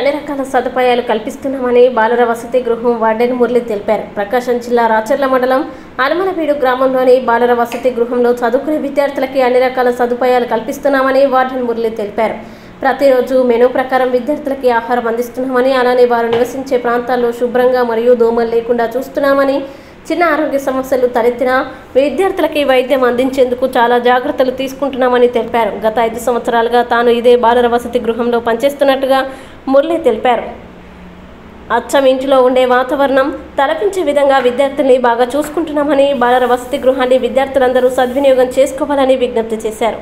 అన్ని రకాల సదుపాయాలు కల్పిస్తున్నామని బాలర వసతి గృహం వార్డెన్ మురళి తెలిపారు. ప్రకాశం జిల్లా రాచర్ల మండలం అలమలవీడు గ్రామంలోని బాలర వసతి గృహంలో చదువుకునే విద్యార్థులకి అన్ని రకాల సదుపాయాలు కల్పిస్తున్నామని వార్డెన్ మురళి తెలిపారు. ప్రతిరోజు మెనూ ప్రకారం విద్యార్థులకి ఆహారం అందిస్తున్నామని, అలానే వారు నివసించే ప్రాంతాల్లో శుభ్రంగా మరియు దోమలు లేకుండా చూస్తున్నామని, చిన్న ఆరోగ్య సమస్యలు తలెత్తిన విద్యార్థులకి వైద్యం అందించేందుకు చాలా జాగ్రత్తలు తీసుకుంటున్నామని తెలిపారు. గత 5 సంవత్సరాలుగా తాను ఇదే బాలర వసతి గృహంలో పనిచేస్తున్నట్టుగా మురళి తెలిపారు. అచ్చం ఇంటిలో ఉండే వాతావరణం తలపించే విధంగా విద్యార్థుల్ని బాగా చూసుకుంటున్నామని, బాలర వసతి గృహాన్ని విద్యార్థులందరూ సద్వినియోగం చేసుకోవాలని విజ్ఞప్తి చేశారు.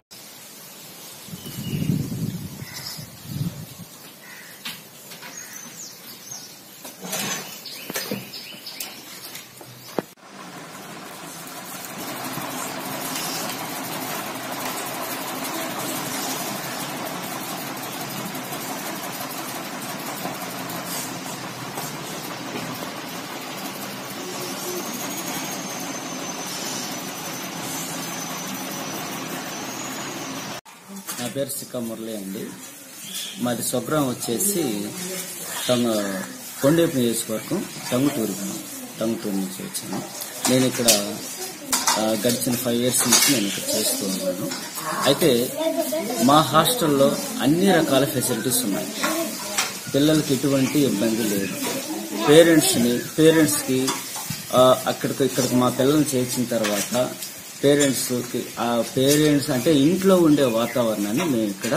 నా పేరు సిక్క మురళి అండి. మాది స్వగ్రామం వచ్చేసి కొండేపు నియోజకవర్గం టంగుటూరు నుంచి వచ్చాను. నేను ఇక్కడ గడిచిన 5 years నుంచి నేను ఇక్కడ చేస్తూ ఉన్నాను. అయితే మా హాస్టల్లో అన్ని రకాల ఫెసిలిటీస్ ఉన్నాయి. పిల్లలకి ఎటువంటి ఇబ్బంది లేదు. పేరెంట్స్కి ఇక్కడికి మా పిల్లల్ని చేర్చిన తర్వాత పేరెంట్స్ అంటే ఇంట్లో ఉండే వాతావరణాన్ని మేము ఇక్కడ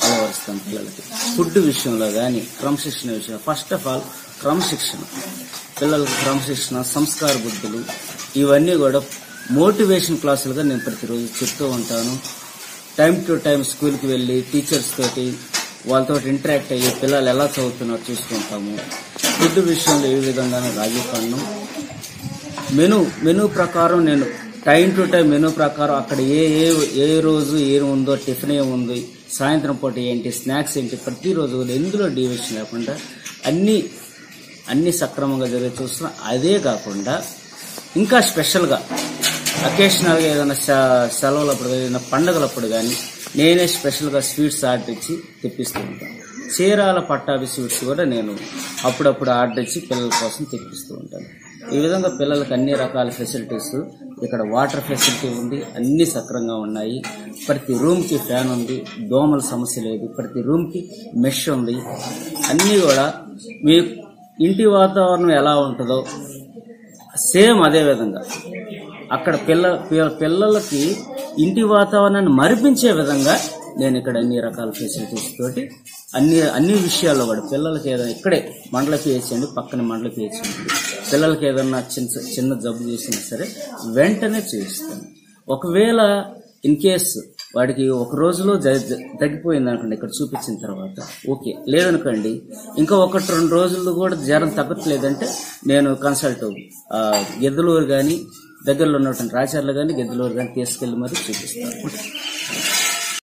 అలవరుస్తాం. పిల్లలకి ఫుడ్ విషయంలో కానీ క్రమశిక్షణ విషయంలో, ఫస్ట్ ఆఫ్ ఆల్ క్రమశిక్షణ, పిల్లలకి క్రమశిక్షణ, సంస్కార బుద్ధులు, ఇవన్నీ కూడా మోటివేషన్ క్లాసులుగా నేను ప్రతిరోజు చెప్తూ ఉంటాను. టైం టు టైం స్కూల్కి వెళ్ళి టీచర్స్ తోటి వాళ్ళతో ఇంటరాక్ట్ అయ్యి పిల్లలు ఎలా చదువుతున్నారో చూసుకుంటాము. ఫుడ్ విషయంలో ఏ విధంగానూ రాజీ పడను. మెనూ ప్రకారం నేను టైం టు టైం మెనూ ప్రకారం అక్కడ ఏ రోజు ఏముందో, టిఫిన్ ఏముంది, సాయంత్రం పూట ఏంటి, స్నాక్స్ ఏంటి, ప్రతిరోజు ఎందులో డీవియేషన్ లేకుండా అన్ని సక్రమంగా జరిగే చూస్తున్నాం. అదే కాకుండా ఇంకా స్పెషల్గా అకేషనల్గా ఏదైనా సెలవులప్పుడు, ఏదైనా పండుగలప్పుడు కానీ నేనే స్పెషల్గా స్వీట్స్ ఆర్డర్ ఇచ్చి తెప్పిస్తూ ఉంటాను. చీరాల పట్టాభి స్వీట్స్ కూడా నేను అప్పుడప్పుడు ఆర్డర్ ఇచ్చి పిల్లల కోసం తెప్పిస్తూ ఉంటాను. ఈ విధంగా పిల్లలకు అన్ని రకాల ఫెసిలిటీస్, ఇక్కడ వాటర్ ఫెసిలిటీ ఉంది, అన్ని సక్రంగా ఉన్నాయి. ప్రతి రూమ్కి ఫ్యాన్ ఉంది, దోమల సమస్య లేదు. ప్రతి రూమ్కి మెష్ ఉంది. అన్నీ కూడా మీ ఇంటి వాతావరణం ఎలా ఉంటుందో సేమ్ అదే విధంగా అక్కడ పిల్లలకి ఇంటి వాతావరణాన్ని మరిపించే విధంగా నేను ఇక్కడ అన్ని రకాల ఫెసిలిటీస్ తోటి అన్ని విషయాల్లో కూడా పిల్లలకి ఏదైనా ఇక్కడే మండల పిహెచ్ అండి, పక్కన మండల పిహెచ్ ఉంది. పిల్లలకి ఏదన్నా చిన్న జబ్బు చేసినా సరే వెంటనే చేయిస్తాను. ఒకవేళ ఇన్ కేస్ వాడికి ఒక రోజులో తగ్గిపోయింది అనుకోండి, ఇక్కడ చూపించిన తర్వాత ఓకే, లేదనుకోండి ఇంకా 1-2 రోజులు కూడా జ్వరం తగ్గట్లేదంటే నేను కన్సల్ట్ గిద్దలూరు కానీ దగ్గరలో ఉన్నటువంటి రాచర్లు కానీ గిద్దలూరు కానీ తీసుకెళ్లి మరి చూపిస్తాను.